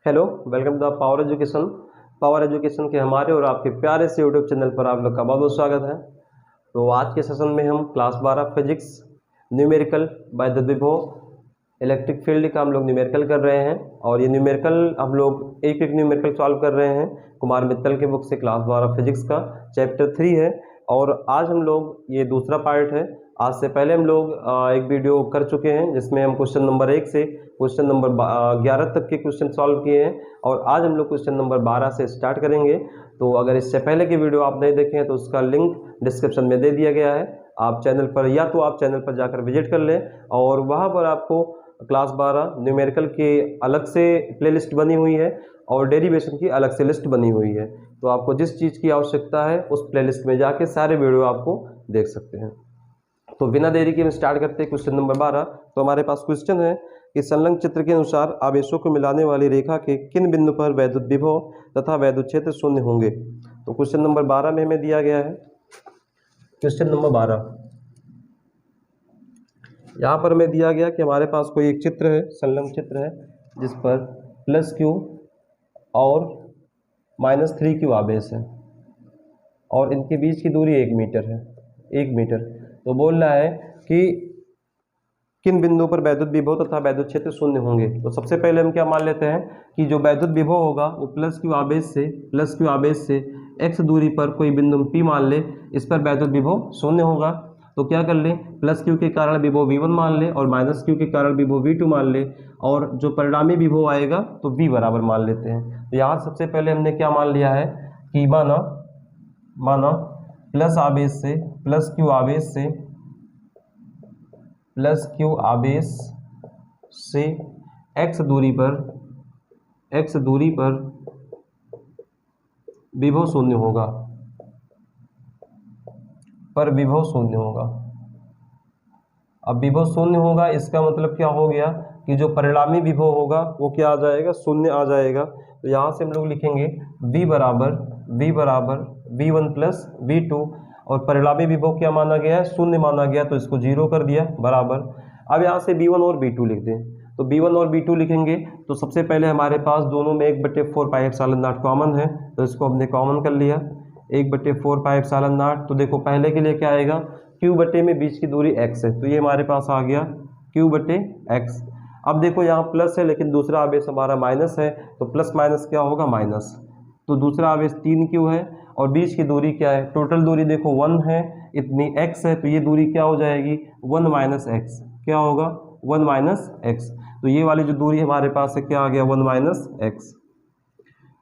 Hello, welcome to the power education. Power education के हमारे और आपके प्यारे से यूट्यूब चैनल पर आप लोग का बहुत बहुत स्वागत है। तो आज के सेशन में हम क्लास 12 फिजिक्स न्यूमेरिकल वैद्युत विभव इलेक्ट्रिक फील्ड का हम लोग न्यूमेरिकल कर रहे हैं। और ये न्यूमेरिकल हम लोग एक एक न्यूमेरिकल सॉल्व कर रहे हैं कुमार मित्तल के बुक से। क्लास 12 फिजिक्स का चैप्टर 3 है और आज हम लोग ये दूसरा पार्ट है। आज से पहले हम लोग एक वीडियो कर चुके हैं जिसमें हम क्वेश्चन नंबर 1 से क्वेश्चन नंबर 11 तक के क्वेश्चन सॉल्व किए हैं और आज हम लोग क्वेश्चन नंबर 12 से स्टार्ट करेंगे। तो अगर इससे पहले की वीडियो आप नहीं देखे हैं तो उसका लिंक डिस्क्रिप्शन में दे दिया गया है। आप चैनल पर या तो आप चैनल पर जाकर विजिट कर लें और वहाँ पर आपको क्लास 12 न्यूमेरिकल की अलग से प्लेलिस्ट बनी हुई है और डेरिवेशन की अलग से लिस्ट बनी हुई है। तो आपको जिस चीज़ की आवश्यकता है उस प्लेलिस्ट में जाके सारे वीडियो आपको देख सकते हैं। तो बिना देरी के हम स्टार्ट करते हैं क्वेश्चन नंबर 12। तो हमारे पास क्वेश्चन है कि संलग्न चित्र के अनुसार आवेशों को मिलाने वाली रेखा के किन बिंदु पर वैद्युत विभव तथा वैद्युत क्षेत्र शून्य होंगे। तो क्वेश्चन नंबर 12 में हमें दिया गया है। क्वेश्चन नंबर 12 यहाँ पर हमें दिया गया कि हमारे पास कोई एक चित्र है, संलग्न चित्र है जिस पर +q और -3q आवेश है और इनके बीच की दूरी 1 मीटर है, 1 मीटर। तो बोल रहा है कि किन बिंदुओं पर वैद्युत विभव तथा वैद्युत क्षेत्र शून्य होंगे। तो सबसे पहले हम क्या मान लेते हैं कि जो वैद्युत विभव होगा वो +q आवेश से x दूरी पर कोई बिंदु P मान ले, इस पर वैद्युत विभव शून्य होगा। तो क्या कर लें, +q के कारण विभव V1 मान ले और -q के कारण विभव V2 मान ले और जो परिणामी विभव आएगा तो V बराबर मान लेते हैं। तो यहाँ सबसे पहले हमने क्या मान लिया है कि माना +q आवेश से x दूरी पर विभव शून्य होगा, अब विभव शून्य होगा इसका मतलब क्या हो गया कि जो परिणामी विभव होगा वो क्या आ जाएगा, शून्य आ जाएगा। तो यहाँ से हम लोग लिखेंगे V बराबर V1 + V2 और परिणामी विभव क्या माना गया है, शून्य माना गया, तो इसको 0 कर दिया बराबर। अब यहाँ से V1 और V2 लिख दें। तो V1 और V2 लिखेंगे तो सबसे पहले हमारे पास दोनों में 1/4πε0 कॉमन है, तो इसको हमने कॉमन कर लिया 1/4πε0। तो देखो पहले के लिए क्या आएगा, q बटे में बीच की दूरी x है, तो ये हमारे पास आ गया q/x। अब देखो यहाँ प्लस है लेकिन दूसरा आवेश हमारा माइनस है, तो प्लस माइनस क्या होगा, माइनस। तो दूसरा आवेश 3q है और बीच की दूरी क्या है, टोटल दूरी देखो 1 है, इतनी x है, तो ये दूरी क्या हो जाएगी 1 - x। क्या होगा 1 - x। तो ये वाली जो दूरी हमारे पास है क्या आ गया 1 - x।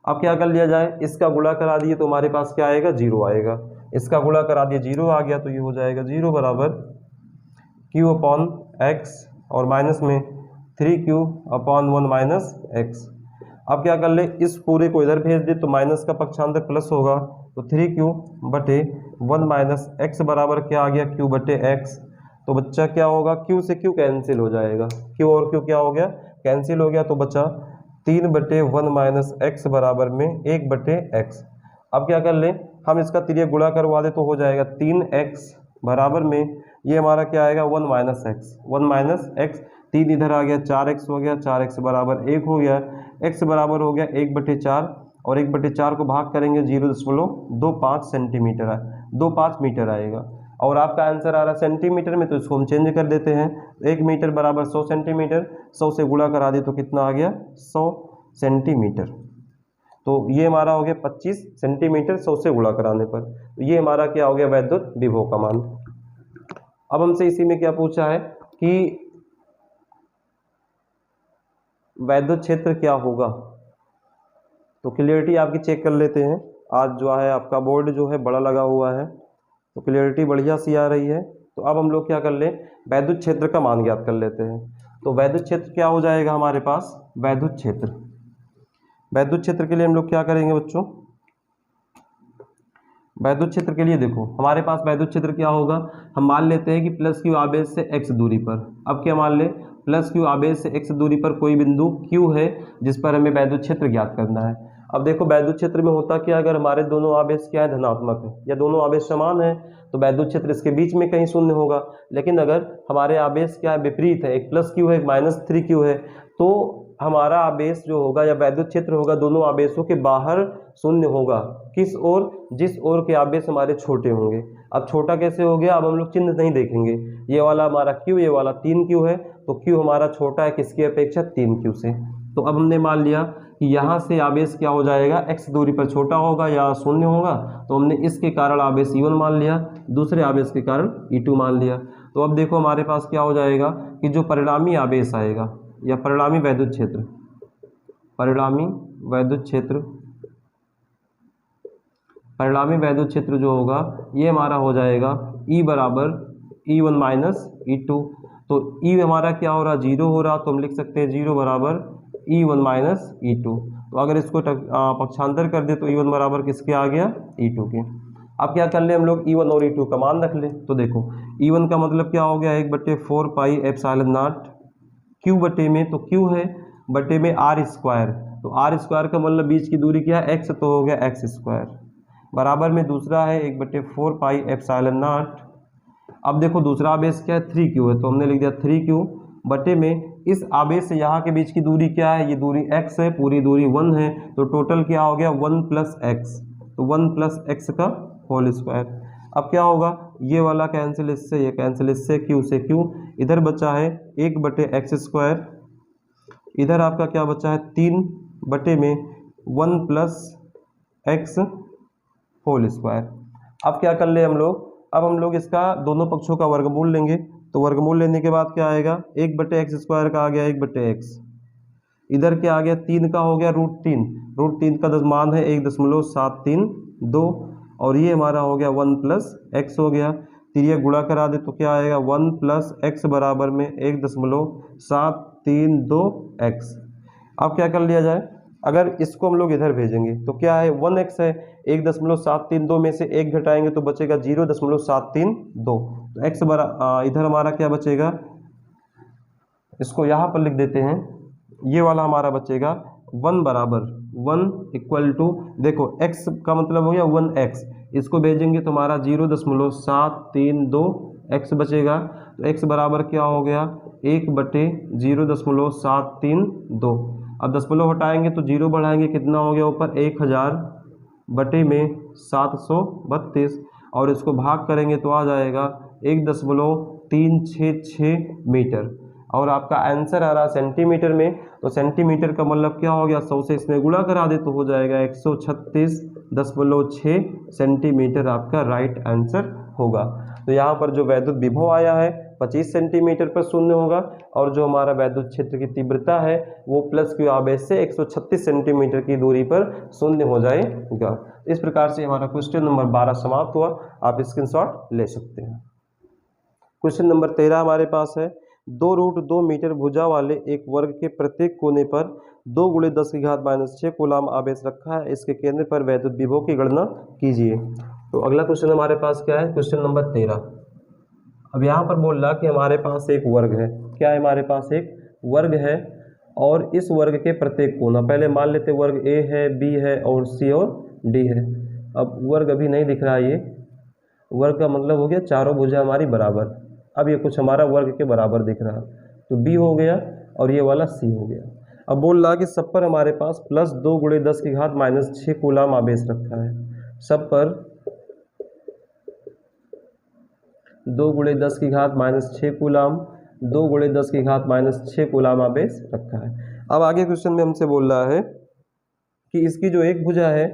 अब क्या कर लिया जाए, इसका गुणा करा दिए तो हमारे पास क्या आएगा 0 आएगा, इसका गुणा करा दिए 0 आ गया, तो ये हो जाएगा 0 बराबर q/x और माइनस में 3q/1 - x। अब क्या कर ले, इस पूरे को इधर भेज दे तो माइनस का पक्षांतर प्लस होगा, तो 3q/1 - x बराबर क्या आ गया q/x। तो बच्चा क्या होगा, q से q कैंसिल हो जाएगा, q और q क्या हो गया, कैंसिल हो गया, तो बचा 3/1 - x बराबर में 1/x। अब क्या कर ले, हम इसका तिर्यक गुणा करवा दे तो हो जाएगा 3x बराबर में ये हमारा क्या आएगा 1 - x। 3 इधर आ गया 4x हो गया, 4x बराबर 1 हो गया, x बराबर हो गया 1/4 और 1/4 को भाग करेंगे 0.25 सेंटीमीटर 25 मीटर आएगा। और आपका आंसर आ रहा है सेंटीमीटर में, तो इसको हम चेंज कर देते हैं। 1 मीटर बराबर 100 सेंटीमीटर, 100 से गुणा करा दे तो कितना आ गया 100 सेंटीमीटर। तो ये हमारा हो गया 25 सेंटीमीटर 100 से गुणा कराने पर। तो ये हमारा क्या हो गया वैद्युत विभव का मान। अब हमसे इसी में क्या पूछा है कि वैद्युत क्षेत्र क्या होगा। तो क्लियरिटी आपकी चेक कर लेते हैं। आज जो है आपका बोर्ड जो है बड़ा लगा हुआ है तो क्लियरिटी बढ़िया सी आ रही है। तो अब हम लोग क्या कर लें, वैद्युत क्षेत्र का मान ज्ञात कर लेते हैं। तो वैद्युत क्षेत्र क्या हो जाएगा हमारे पास, वैद्युत क्षेत्र के लिए हम लोग क्या करेंगे बच्चों, वैद्युत क्षेत्र के लिए देखो हमारे पास वैद्युत क्षेत्र क्या होगा, हम मान लेते हैं कि +q आवेश से x दूरी पर। अब क्या मान ले, +q आवेश से x दूरी पर कोई बिंदु q है जिस पर हमें वैद्युत क्षेत्र ज्ञात करना है। अब देखो वैद्युत क्षेत्र में होता क्या, अगर हमारे दोनों आवेश क्या है धनात्मक है या दोनों आवेश समान है तो वैद्युत क्षेत्र इसके बीच में कहीं शून्य होगा। लेकिन अगर हमारे आवेश क्या है विपरीत है, एक +q है एक -3q है, तो हमारा आवेश जो होगा या वैद्युत क्षेत्र होगा दोनों आवेशों के बाहर शून्य होगा। किस ओर? जिस ओर के आवेश हमारे छोटे होंगे। अब छोटा कैसे हो गया? अब हम लोग चिन्ह नहीं देखेंगे। ये वाला हमारा Q, ये वाला 3Q है, तो Q हमारा छोटा है किसकी अपेक्षा? 3Q से। तो अब हमने मान लिया कि यहाँ से आवेश क्या हो जाएगा? x दूरी पर छोटा होगा या शून्य होगा, तो हमने इसके कारण आवेश E1 मान लिया, दूसरे आवेश के कारण E2 मान लिया। तो अब देखो हमारे पास क्या हो जाएगा कि जो परिणामी आवेश आएगा या परिणामी वैद्युत क्षेत्र, परिणामी वैद्युत क्षेत्र, परिणामी वैद्युत क्षेत्र जो होगा ये हमारा हो जाएगा E बराबर E1 माइनस E2। तो E हमारा क्या हो रहा? 0 हो रहा, तो हम लिख सकते हैं 0 बराबर E1 माइनस E2। तो अगर इसको पक्षांतर कर दे तो E1 बराबर किसके आ गया? E2 के। अब क्या कर ले हम लोग? E1 और E2 का मान रख ले। तो देखो E1 का मतलब क्या हो गया? 1/4 पाई एप्सिलॉन नॉट Q बटे में, तो Q है बटे में R स्क्वायर, तो R स्क्वायर का मतलब बीच की दूरी क्या है? x, तो हो गया x स्क्वायर बराबर में दूसरा है 1/4 पाई एप्सिलॉन नॉट। अब देखो दूसरा आवेश क्या है? 3Q है, तो हमने लिख दिया 3Q बटे में इस आवेश से यहाँ के बीच की दूरी क्या है? ये दूरी x है, पूरी दूरी 1 है, तो टोटल क्या हो गया? 1 प्लस x, तो 1 प्लस x का होल स्क्वायर। अब क्या होगा? ये वाला कैंसिल इससे, ये कैंसिल इससे, Q से Q, इधर बचा है 1/x स्क्वायर, इधर आपका क्या बचा है? 3 बटे में 1 प्लस x होल स्क्वायर। अब क्या कर ले हम लोग? अब हम लोग इसका दोनों पक्षों का वर्गमूल लेंगे, तो वर्गमूल लेने के बाद क्या आएगा? 1/x स्क्वायर का आ गया 1/x, इधर क्या आ गया? 3 का हो गया √3, √3 का मान है 1.732, और ये हमारा हो गया 1 प्लस x हो गया। फिर ये गुणा करा दे तो क्या आएगा? 1 प्लस x बराबर में 1.732x। अब क्या कर लिया जाए? अगर इसको हम लोग इधर भेजेंगे तो क्या है? 1x है, 1.732 में से 1 घटाएंगे तो बचेगा 0.732, तो x इधर हमारा क्या बचेगा? इसको यहाँ पर लिख देते हैं, ये वाला हमारा बचेगा 1 बराबर 1 इक्वल टू, देखो x का मतलब हो गया 1x, इसको भेजेंगे तो हमारा 0.732x बचेगा, तो x बराबर क्या हो गया? 1/0.732। अब दशमलव हटाएंगे तो 0 बढ़ाएंगे, कितना हो गया ऊपर? 1000 बटे में 732, और इसको भाग करेंगे तो आ जाएगा 1.366 मीटर, और आपका आंसर आ रहा सेंटीमीटर में, तो सेंटीमीटर का मतलब क्या हो गया? 100 से इसमें गुणा करा दे तो हो जाएगा 136.6 सेंटीमीटर आपका राइट आंसर होगा। तो यहाँ पर जो वैद्युत विभव आया है 25 सेंटीमीटर पर शून्य होगा, और जो हमारा वैद्युत क्षेत्र की तीव्रता है वो प्लस Q आवेश से 136 सेंटीमीटर की दूरी पर शून्य हो जाएगा। इस प्रकार से हमारा क्वेश्चन नंबर 12 समाप्त हुआ। आप स्क्रीनशॉट ले सकते हैं। क्वेश्चन नंबर 13 हमारे पास है, 2√2 मीटर भुजा वाले एक वर्ग के प्रत्येक कोने पर 2 × 10⁻⁻6 कूलाम आवेश रखा है, इसके केंद्र पर वैद्युत विभव की गणना कीजिए। तो अगला क्वेश्चन हमारे पास क्या है? Question number 13। अब यहाँ पर बोल रहा कि हमारे पास एक वर्ग है। क्या है? हमारे पास एक वर्ग है, और इस वर्ग के प्रत्येक कोना, पहले मान लेते वर्ग A है, B है और C और D है। अब वर्ग अभी नहीं दिख रहा है, ये वर्ग का मतलब हो गया चारों भुजा हमारी बराबर। अब ये कुछ हमारा वर्ग के बराबर दिख रहा, तो B हो गया और ये वाला C हो गया। अब बोल रहा कि सब पर हमारे पास प्लस 2 × 10⁻⁻6 कूलाम आवेश रखा है। सब पर 2 × 10⁻⁻6 कूलाम, 2 × 10⁻⁻6 कूलाम आवेश रखा है। अब आगे क्वेश्चन में हमसे बोल रहा है कि इसकी जो एक भुजा है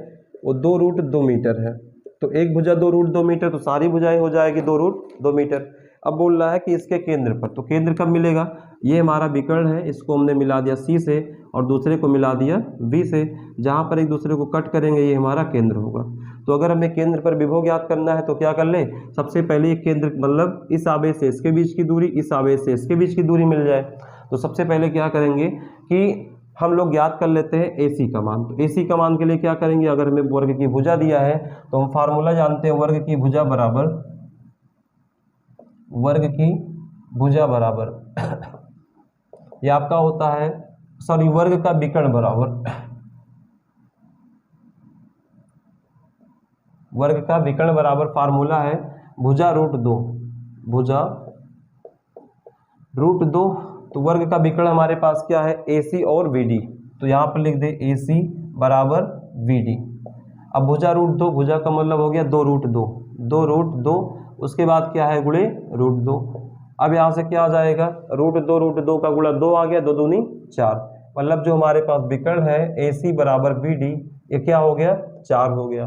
वो 2√2 मीटर है। तो एक भुजा 2√2 मीटर, तो सारी भुजाएं हो जाएगी 2√2 मीटर। अब बोल रहा है कि इसके केंद्र पर, तो केंद्र कब मिलेगा? ये हमारा विकर्ण है, इसको हमने मिला दिया C से और दूसरे को मिला दिया B से, जहाँ पर एक दूसरे को कट करेंगे ये हमारा केंद्र होगा। तो अगर हमें केंद्र पर विभव ज्ञात करना है तो क्या कर ले? सबसे पहले ये केंद्र मतलब इस आवेश से इसके बीच की दूरी, इस आवेश से इसके बीच की दूरी मिल जाए। तो सबसे पहले क्या करेंगे कि हम लोग ज्ञात कर लेते हैं AC का मान। तो AC का मान के लिए क्या करेंगे? अगर हमें वर्ग की भुजा दिया है तो हम फार्मूला जानते हैं, वर्ग की भुजा बराबर, वर्ग की भुजा बराबर ये आपका होता है, सॉरी, वर्ग का विकर्ण बराबर, वर्ग का विकर्ण बराबर फार्मूला है भुजा √2, भुजा √2 तो वर्ग का विकर्ण हमारे पास क्या है, AC और BD। तो यहाँ पर लिख दे AC बराबर BD। अब भुजा रूट 2, भुजा का मतलब हो गया 2 रूट 2, 2 रूट 2, उसके बाद क्या है गुणे रूट 2। अब यहाँ से क्या आ जाएगा, रूट 2 का गुणा 2 आ गया, 2 दूनी 4, मतलब जो हमारे पास विकर्ण है AC बराबर BD, ये क्या हो गया 4 हो गया।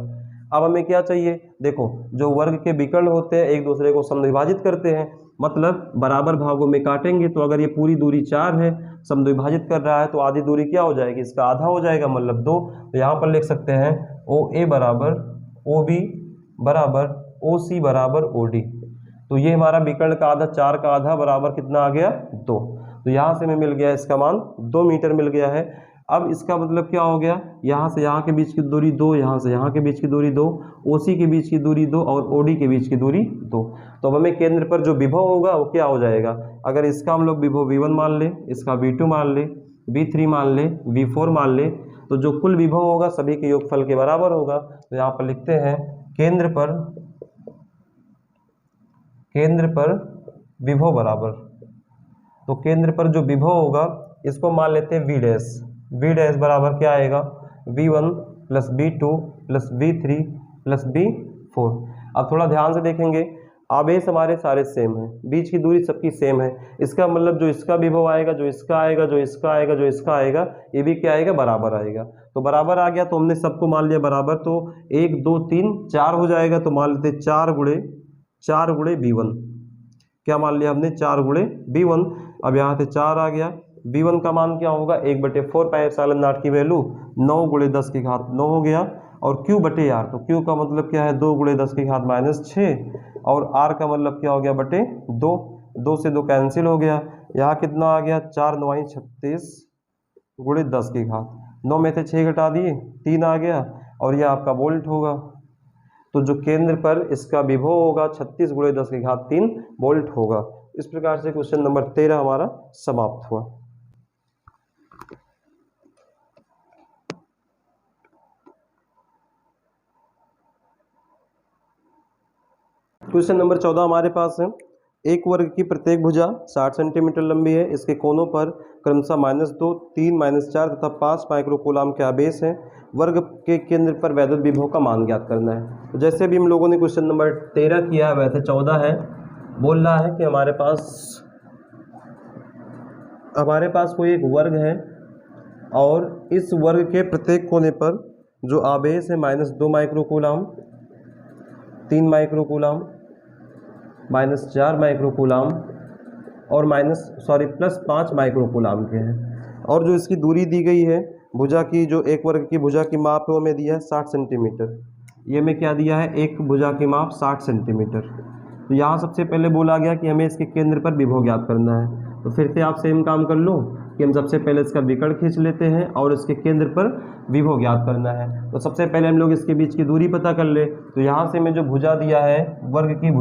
अब हमें क्या चाहिए, देखो जो वर्ग के विकर्ण होते हैं एक दूसरे को समद्विभाजित करते हैं, मतलब बराबर भागों में काटेंगे। तो अगर ये पूरी दूरी 4 है, समद्विभाजित कर रहा है, तो आधी दूरी क्या हो जाएगी, इसका आधा हो जाएगा, मतलब 2। तो यहाँ पर लिख सकते हैं OA बराबर OB बराबर OC बराबर OD। तो ये हमारा विकर्ण का आधा, 4 का आधा बराबर कितना आ गया 2। तो यहाँ से हमें मिल गया इसका मान 2 मीटर मिल गया है। अब इसका मतलब क्या हो गया, यहाँ से यहाँ के बीच की दूरी 2, यहाँ से यहाँ के बीच की दूरी 2, OC के बीच की दूरी 2 और OD के बीच की दूरी 2। तो अब हमें केंद्र पर जो विभव होगा वो क्या हो जाएगा, अगर इसका हम लोग विभव V1 मान ले, इसका V2 मान ले, V3 मान ले, V4 मान ले, तो जो कुल विभव होगा सभी के योगफल के बराबर होगा। तो यहाँ पर लिखते हैं केंद्र पर विभव बराबर, तो केंद्र पर जो विभव होगा इसको मान लेते हैं V डैश बराबर क्या आएगा, V1 plus V2 plus V3 plus V4। अब थोड़ा ध्यान से देखेंगे, आवेश हमारे सारे सेम है, बीच की दूरी सबकी सेम है, इसका मतलब जो इसका विभव आएगा, जो इसका आएगा, जो इसका आएगा, जो इसका आएगा, ये भी क्या आएगा, बराबर आएगा। तो बराबर आ गया, तो हमने सबको मान लिया बराबर, तो 1 2 3 4 हो जाएगा। तो मान लेते 4 गुणे V1, क्या मान लिया हमने, 4 गुणे V1। अब यहाँ से 4 आ गया, V1 का मान क्या होगा, 1/4 पाई एप्सिलॉन नॉट की वैल्यू 9 गुणे 10 की घात 9 हो गया। और Q/R, तो Q का मतलब क्या है, 2 गुणे 10 की घात -6, और R का मतलब क्या हो गया, बटे 2, 2 से 2 कैंसिल हो गया। यहाँ कितना आ गया, 4 9 36 गुणे 10 की घात 9 में से 6 घटा दिए 3 आ गया, और यह आपका वोल्ट होगा। तो जो केंद्र पर इसका विभव होगा 36 गुणे 10 की घात 3 वोल्ट होगा। इस प्रकार से क्वेश्चन नंबर 13 हमारा समाप्त हुआ। क्वेश्चन नंबर 14 हमारे पास है, एक वर्ग की प्रत्येक भुजा 60 सेंटीमीटर लंबी है, इसके कोनों पर क्रमशः -2, 3, -4 तथा 5 माइक्रोकूलाम के आवेश हैं। वर्ग के केंद्र पर वैद्युत विभव का मान ज्ञात करना है। तो जैसे भी हम लोगों ने क्वेश्चन नंबर 13 किया, वैसे 14 है। बोल रहा है कि हमारे पास कोई एक वर्ग है, और इस वर्ग के प्रत्येक कोने पर जो आवेश है -2 माइक्रोकूलाम, 3 माइक्रोकूलाम, -4 माइक्रोकूलाम और प्लस 5 माइक्रोकूलाम के हैं। और जो इसकी दूरी दी गई है भुजा की, जो एक वर्ग की भुजा की माप है वो हमें दिया है 60 सेंटीमीटर। ये में क्या दिया है, एक भुजा की माप 60 सेंटीमीटर। तो यहाँ सबसे पहले बोला गया कि हमें इसके केंद्र पर विभव ज्ञात करना है। तो फिर से आप सेम काम कर लो कि हम सबसे पहले इसका विकर्ण खींच लेते हैं और इसके केंद्र पर विभव ज्ञात करना है। तो सबसे पहले हम लोग इसके बीच की दूरी पता कर ले। तो यहाँ से मैं जो भुजा दिया है, वर्ग की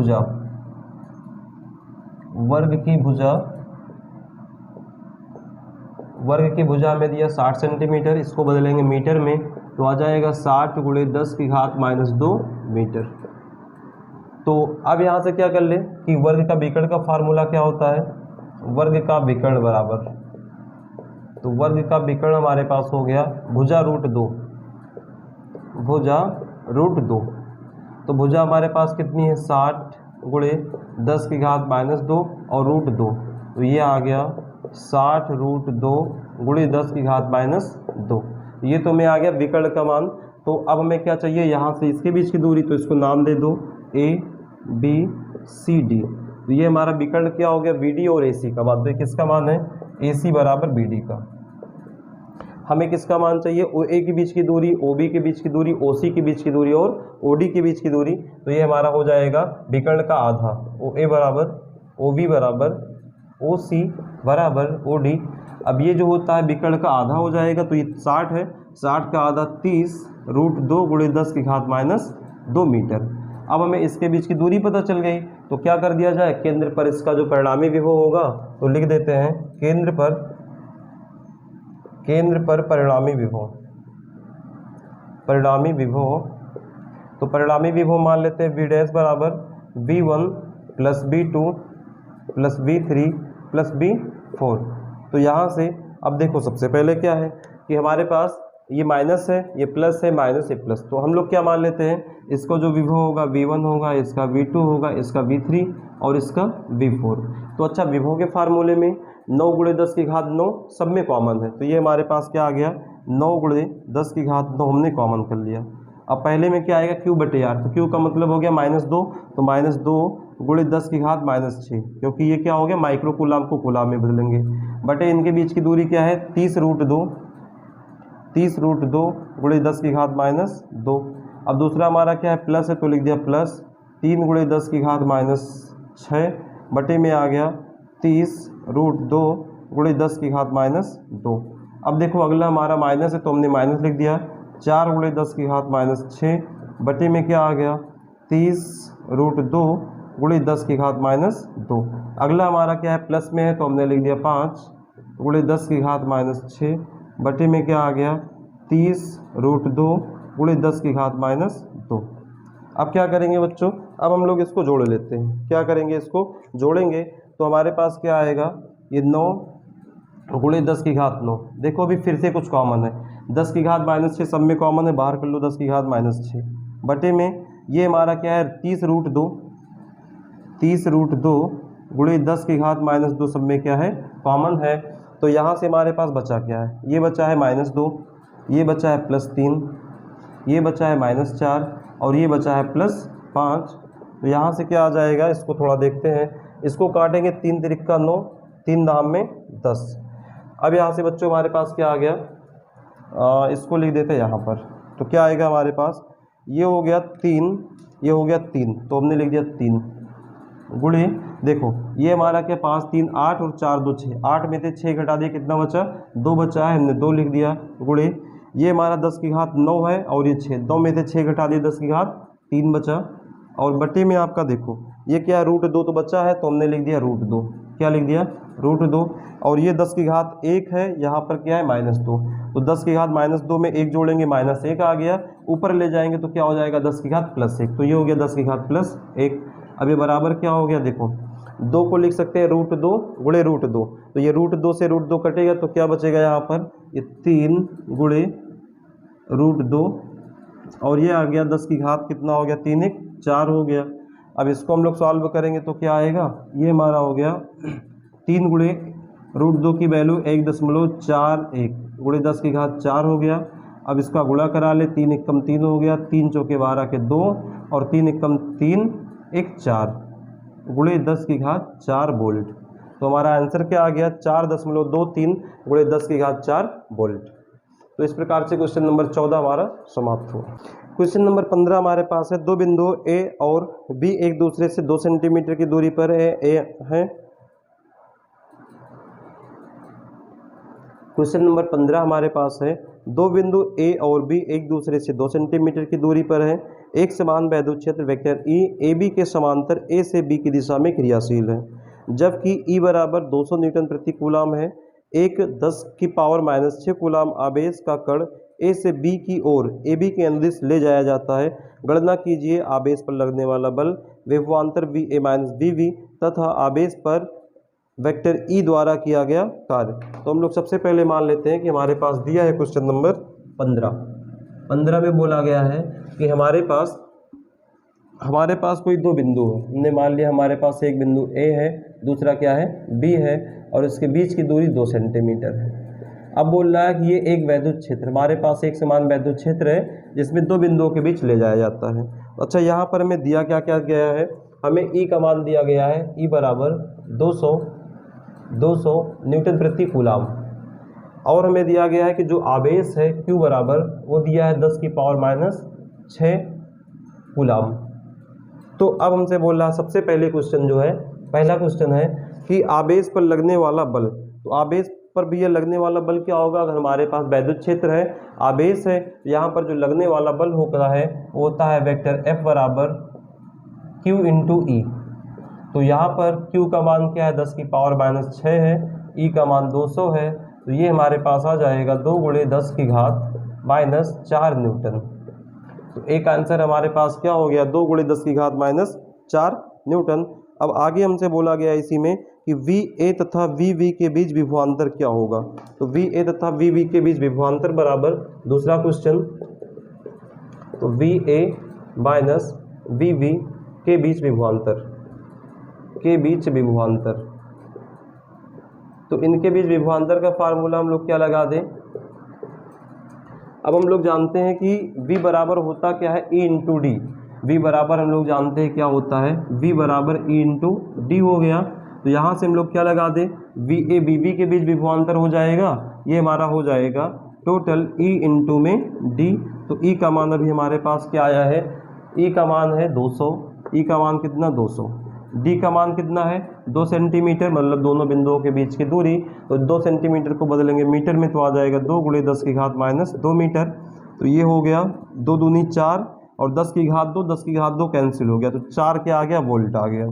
भुजा में दिया 60 सेंटीमीटर, इसको बदलेंगे मीटर में, तो आ जाएगा 60 गुणे 10 की घात -2 मीटर। तो अब यहाँ से क्या कर ले कि वर्ग का विकर्ण का फार्मूला क्या होता है, वर्ग का विकर्ण बराबर, तो वर्ग का विकर्ण हमारे पास हो गया भुजा रूट 2। तो भुजा हमारे पास कितनी है, 60 गुणे 10 की घात -2 और रूट 2, तो ये आ गया 60 रूट 2 गुणे 10 की घात -2। ये तो मैं आ गया विकर्ण का मान। तो अब हमें क्या चाहिए, यहाँ से इसके बीच की दूरी, तो इसको नाम दे दो ABCD। तो ये हमारा विकर्ण क्या हो गया, BD और AC का मान। तो किसका मान है, AC बराबर BD का। हमें किसका मान चाहिए, OA के बीच की दूरी, OB के बीच की दूरी, OC के बीच की दूरी और OD के बीच की दूरी। तो ये हमारा हो जाएगा विकर्ण का आधा, OA बराबर OB बराबर OC बराबर OD। अब ये जो होता है विकर्ण का आधा हो जाएगा, तो ये 60 है, 60 का आधा 30 रूट 2 गुणे 10 की घात -2 मीटर। अब हमें इसके बीच की दूरी पता चल गई, तो क्या कर दिया जाए, केंद्र पर इसका जो परिणामी विभव होगा तो लिख देते हैं केंद्र पर परिणामी विभव। तो परिणामी विभव मान लेते हैं V डैश बराबर V1 plus V2 plus V3 plus 4। तो यहाँ से अब देखो सबसे पहले क्या है कि हमारे पास ये माइनस है, ये प्लस है, माइनस ये प्लस, तो हम लोग क्या मान लेते हैं, इसको जो विभव होगा V1 होगा, इसका V2 होगा, इसका V3 और इसका V4। तो अच्छा, विभव के फार्मूले में 9 गुणे 10 की घात 9 सब में कॉमन है, तो ये हमारे पास क्या आ गया, 9 गुणे 10 की घात 9 हमने कॉमन कर लिया। अब पहले में क्या आएगा, Q/R, तो Q का मतलब हो गया -2, तो -2 गुणे 10 की घात -6, क्योंकि ये क्या हो गया, माइक्रो कूलाम को कूलाम में बदलेंगे, बटे इनके बीच की दूरी क्या है, 30√2 गुणे 10 की घात -2। अब दूसरा हमारा क्या है, प्लस है, तो लिख दिया प्लस 3 गुणे 10 की घात -6 बटे में आ गया 30√2 गुणे 10 की घात -2। अब देखो अगला हमारा माइनस है, तो हमने माइनस लिख दिया 4 गुणे 10 की घात -6 बटे में क्या आ गया, 30√2 गुणे 10 की घात -2। अगला हमारा क्या है, प्लस में है, तो हमने लिख दिया 5 गुणे 10 की घात -6 बटे में क्या आ गया, 30√2 गुणे 10 की घात -2। अब क्या करेंगे बच्चों, अब हम लोग इसको जोड़ लेते हैं। क्या करेंगे, इसको जोड़ेंगे तो हमारे पास क्या आएगा, ये 9 गुणे 10 की घात 9। देखो अभी फिर से कुछ कॉमन है, 10 की घात -6 सब में कॉमन है, बाहर कर लो 10 की घात -6 बटे में ये हमारा क्या है, 30√2 गुणे 10 की घात -2 सब में क्या है, कॉमन है। तो यहाँ से हमारे पास बचा क्या है, ये बचा है -2, ये बचा है +3, ये बचा है -4 और ये बचा है +5। तो यहाँ से क्या आ जाएगा, इसको थोड़ा देखते हैं, इसको काटेंगे, 3 तिरिका 9, 3 दाम में 10। अब यहाँ से बच्चों हमारे पास क्या आ गया, इसको लिख देते हैं यहाँ पर, तो क्या आएगा हमारे पास, ये हो गया 3, ये हो गया 3, तो हमने लिख दिया 3 गुणे, देखो ये हमारा क्या, 5 3 8 और 4 2 6, 8 में से 6 घटा दिए, कितना बचा, 2 बचा है, हमने 2 लिख दिया गुणे, ये हमारा 10 की घात 9 है और ये 6, 2 में से 6 घटा दिए, 10 की घात 3 बचा, और बटे में आपका देखो ये क्या है, √2 तो बचा है, तो हमने लिख दिया √2, क्या लिख दिया, √2, और ये 10 की घात 1 है, यहाँ पर क्या है -2, तो 10 की घात -2 में 1 जोड़ेंगे, -1 आ गया, ऊपर ले जाएंगे तो क्या हो जाएगा, 10 की घात +1, तो ये हो गया 10 की घात +1। अब ये बराबर क्या हो गया, देखो 2 को लिख सकते हैं √2 गुणे √2, तो ये √2 से √2 कटेगा, तो क्या बचेगा यहाँ पर, ये 3 गुणे √2 और ये आ गया 10 की घात कितना हो गया, 3 1 4 हो गया। अब इसको हम लोग सॉल्व करेंगे तो क्या आएगा, ये हमारा हो गया 3 गुणे √2 की वैल्यू 1.41 गुणे 10 की घात 4 हो गया। अब इसका गुणा करा ले, 3 एकम 3 हो गया, 3 चौके 12 के 2 और 3 एकम 3 1 4 गुणे 10 की घात 4 वोल्ट। तो हमारा आंसर क्या आ गया, 4.23 गुणे 10 की घात 4 वोल्ट। तो इस प्रकार से क्वेश्चन नंबर 14 हमारा समाप्त हुआ। क्वेश्चन नंबर 15 हमारे पास है, दो बिंदु ए और बी एक दूसरे से 2 सेंटीमीटर की दूरी पर है। क्वेश्चन नंबर 15 हमारे पास है, दो बिंदु ए और बी एक दूसरे से 2 सेंटीमीटर की दूरी पर है। एक समान वैद्युत क्षेत्र वेक्टर ई ए बी के समांतर ए से बी की दिशा में क्रियाशील है, जबकि ई बराबर 200 न्यूटन प्रति कूलाम है। एक 10⁻⁻6 कूलाम आवेश का कण ए से बी की ओर ए बी के अनुदिश ले जाया जाता है। गणना कीजिए आवेश पर लगने वाला बल, विभवांतर V A minus B V तथा आवेश पर वेक्टर ई द्वारा किया गया कार्य। तो हम लोग सबसे पहले मान लेते हैं कि हमारे पास दिया है क्वेश्चन नंबर 15 में बोला गया है कि हमारे पास कोई दो बिंदु है। हमने मान लिया हमारे पास एक बिंदु ए है, दूसरा क्या है बी है, और इसके बीच की दूरी 2 सेंटीमीटर है। अब बोल रहा है कि ये एक वैद्युत क्षेत्र, हमारे पास एक समान वैद्युत क्षेत्र है जिसमें दो बिंदुओं के बीच ले जाया जाता है। अच्छा, यहाँ पर हमें दिया क्या क्या गया है, हमें ई का मान दिया गया है, ई बराबर 200 न्यूटन प्रति कूलाम, और हमें दिया गया है कि जो आवेश है क्यू बराबर वो दिया है 10⁻⁻6 कूलाम। तो अब हमसे बोल रहा है सबसे पहले क्वेश्चन जो है, पहला क्वेश्चन है कि आवेश पर लगने वाला बल। तो आवेश पर भी ये लगने वाला बल क्या होगा, अगर हमारे पास वैद्युत क्षेत्र है, आवेश है, यहाँ पर जो लगने वाला बल होता है वो होता है वेक्टर F बराबर Q इंटू ई। तो यहाँ पर Q का मान क्या है 10⁻⁻6 है, E का मान 200 है, तो ये हमारे पास आ जाएगा 2 गुणे 10 की घात -4 न्यूटन। तो एक आंसर हमारे पास क्या हो गया, 2 गुणे 10 की घात -4 न्यूटन। अब आगे हमसे बोला गया इसी में कि VA तथा VB के बीच विभवांतर क्या होगा। तो VA तथा VB के बीच विभवांतर बराबर, दूसरा क्वेश्चन, तो VA माइनस VB के बीच विभवांतर, के बीच विभवांतर। तो इनके बीच विभवांतर का फार्मूला हम लोग क्या लगा दें। अब हम लोग जानते हैं कि V बराबर होता क्या है, E इंटू डी। V बराबर हम लोग जानते हैं क्या होता है, V बराबर E इंटू डी हो गया। तो यहाँ से हम लोग क्या लगा दें, VA VB के बीच विभवांतर हो जाएगा, ये हमारा हो जाएगा टोटल E इंटू में D। तो E का मान अभी हमारे पास क्या आया है, E का मान है 200, E का मान कितना 200, D का मान कितना है 2 सेंटीमीटर, मतलब दोनों बिंदुओं के बीच की दूरी। तो 2 सेंटीमीटर को बदलेंगे मीटर में तो आ जाएगा 2 × 10 की घात माइनस 2 मीटर। तो ये हो गया 2 दूनी 4 और 10 की घात 2, 10 की घात 2 कैंसिल हो गया, तो 4 क्या आ गया, वोल्ट आ गया,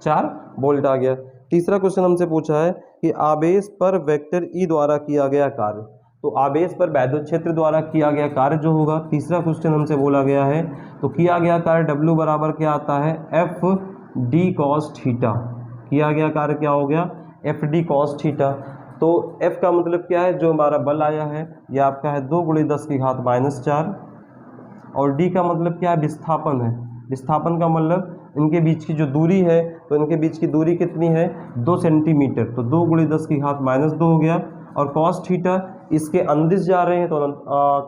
4 वोल्ट आ गया। तीसरा क्वेश्चन हमसे पूछा है कि आवेश पर वेक्टर E द्वारा किया गया कार्य। तो आवेश पर वैद्युत क्षेत्र द्वारा किया गया कार्य जो होगा, तीसरा क्वेश्चन हमसे बोला गया है। तो किया गया कार्य W बराबर क्या आता है, FD cos थीटा। किया गया कार्य क्या हो गया, FD cos थीटा। तो F का मतलब क्या है, जो हमारा बल आया है ये आपका है 2 × 10 की घात माइनस 4, और D का मतलब क्या है, विस्थापन है। विस्थापन का मतलब इनके बीच की जो दूरी है, तो इनके बीच की दूरी कितनी है 2 सेंटीमीटर, तो 2 × 10 की घात माइनस 2 हो गया। और कॉस थीटा इसके अंदिश जा रहे हैं, तो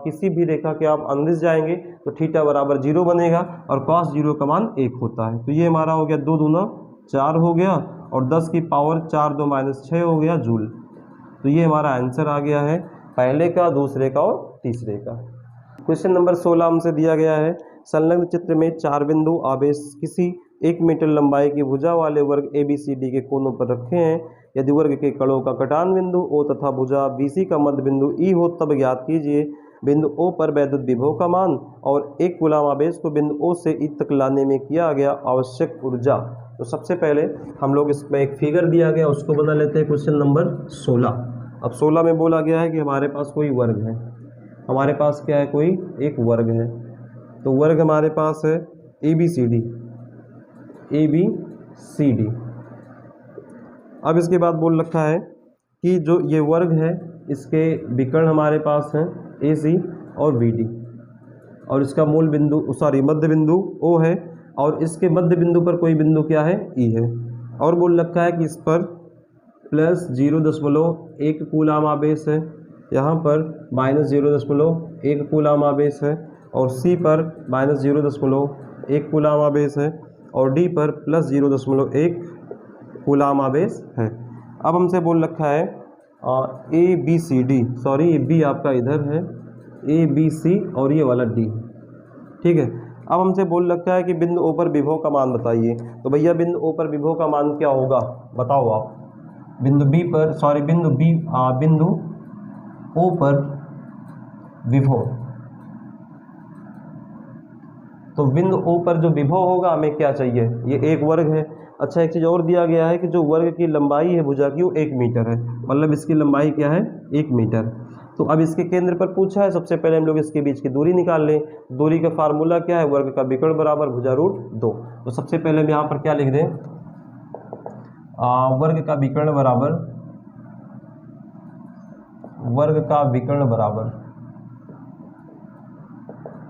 किसी भी रेखा के आप अंदिश जाएंगे तो थीटा बराबर 0 बनेगा, और कॉस 0 का मान 1 होता है। तो ये हमारा हो गया 2 दूना 4 हो गया, और 10 की पावर 4 2 माइनस 6 हो गया जूल। तो ये हमारा आंसर आ गया है पहले का, दूसरे का और तीसरे का। क्वेश्चन नंबर 16 हमसे दिया गया है, संलग्न चित्र में 4 बिंदु आवेश किसी 1 मीटर लंबाई की भुजा वाले वर्ग ABCD के कोनों पर रखे हैं। यदि वर्ग के कड़ों का कटान बिंदु O तथा भुजा BC का मध्य बिंदु E हो, तब ज्ञात कीजिए बिंदु O पर वैद्युत विभव का मान और एक कूलाम आवेश को बिंदु O से E तक लाने में किया गया आवश्यक ऊर्जा। तो सबसे पहले हम लोग इसमें एक फिगर दिया गया, उसको बना लेते हैं क्वेश्चन नंबर 16। अब 16 में बोला गया है कि हमारे पास कोई वर्ग है, हमारे पास क्या है, कोई एक वर्ग है। तो वर्ग हमारे पास है ABCD। अब इसके बाद बोल रखा है कि जो ये वर्ग है इसके विकर्ण हमारे पास हैं AC और BD, और इसका मूल बिंदु मध्य बिंदु O है, और इसके मध्य बिंदु पर कोई बिंदु क्या है, E है। और बोल रखा है कि इस पर प्लस 0.1 कूलाम आवेश है, यहाँ पर माइनस 0.1 कूलाम आवेश है, और C पर माइनस 0.1 कूलाम आवेश है, और D पर प्लस 0.1 कूलाम आवेश है। अब हमसे बोल रखा है ABCD, सॉरी ये B आपका इधर है, ABC और ये वाला D, ठीक है। अब हमसे बोल रखा है कि बिंदु O पर विभव का मान बताइए। तो भैया बिंदु O पर विभव का मान क्या होगा, बताओ आप। बिंदु O पर विभव, तो बिंदु O पर जो विभव होगा हमें क्या चाहिए, ये एक वर्ग है। अच्छा एक चीज़ और दिया गया है कि जो वर्ग की लंबाई है भुजा की वो 1 मीटर है, मतलब इसकी लंबाई क्या है 1 मीटर। तो अब इसके केंद्र पर पूछा है, सबसे पहले हम लोग इसके बीच की दूरी निकाल लें। दूरी का फार्मूला क्या है, वर्ग का विकर्ण बराबर भुजा रूट 2। तो सबसे पहले हम यहाँ पर क्या लिख दें, वर्ग का विकर्ण बराबर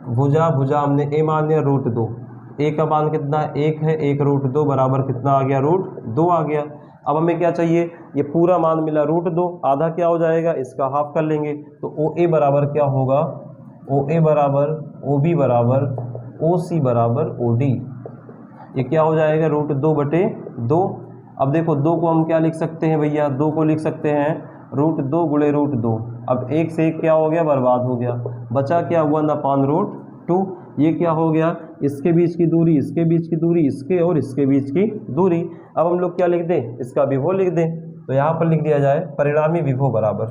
भुजा हमने A मान लिया रूट 2। A का मान कितना है 1 है, 1 रूट 2 बराबर कितना आ गया, रूट 2 आ गया। अब हमें क्या चाहिए, ये पूरा मान मिला रूट 2, आधा क्या हो जाएगा, इसका हाफ कर लेंगे। तो OA बराबर क्या होगा, OA बराबर OB बराबर OC बराबर OD, ये क्या हो जाएगा रूट 2/2। अब देखो 2 को हम क्या लिख सकते हैं भैया, 2 को लिख सकते हैं रूट 2 × रूट 2। अब 1 से 1 क्या हो गया, बर्बाद हो गया, बचा क्या 1/√2। ये क्या हो गया, इसके बीच की दूरी, इसके बीच की दूरी, इसके और इसके बीच की दूरी। अब हम लोग क्या लिख दें, इसका विभव लिख दें। तो यहाँ पर लिख दिया जाए परिणामी विभव बराबर